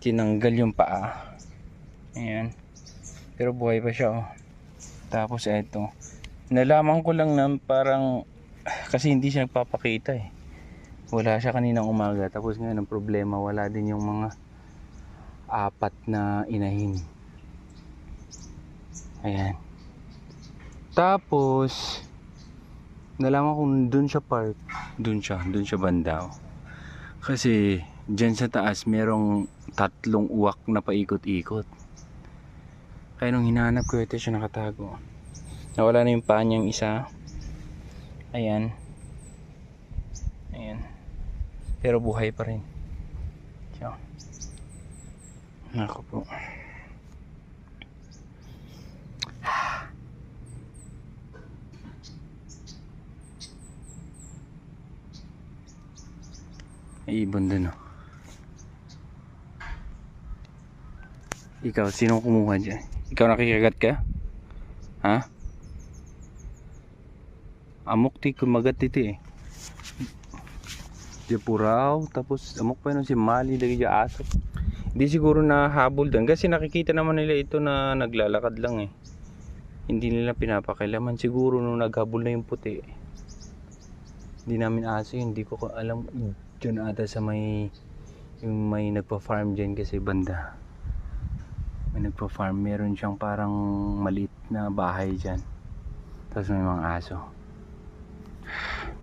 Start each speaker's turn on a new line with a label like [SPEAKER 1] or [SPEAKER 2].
[SPEAKER 1] tinanggal yung paa. Ayan. Pero buhay pa siya oh. Tapos eto. Nalaman ko lang na parang kasi hindi siya nagpapakita eh. Wala siya kaninang umaga. Tapos ngayon ang problema, wala din yung mga apat na inahin. Ayan. Tapos nalaman ko dun sa park, dun siya banda. Kasi dyan sa taas merong 3 uwak na paikot-ikot. Kaya nung hinahanap ko, ito siya nakatago. Nawala na yung paa niyang isa. Ayan. Ayan. Pero buhay pa rin. So, nako po. Ay, ibon dun oh. Ikaw, sinong kumuha dyan? Ikaw nakikagat ka? Ha? Amok ti kumagat dito eh. Di puraw, tapos amok pa yun si Mali lagi dyan asok. Hindi siguro nahabol doon kasi nakikita naman nila ito na naglalakad lang eh. Hindi nila pinapakailaman siguro nung naghabol na yung puti. Hindi namin aso yun, hindi ko alam dyan ata sa may yung may nagpa-farm dyan kasi banda. May nagpa-farm, meron siyang parang maliit na bahay dyan. Tapos may mga aso.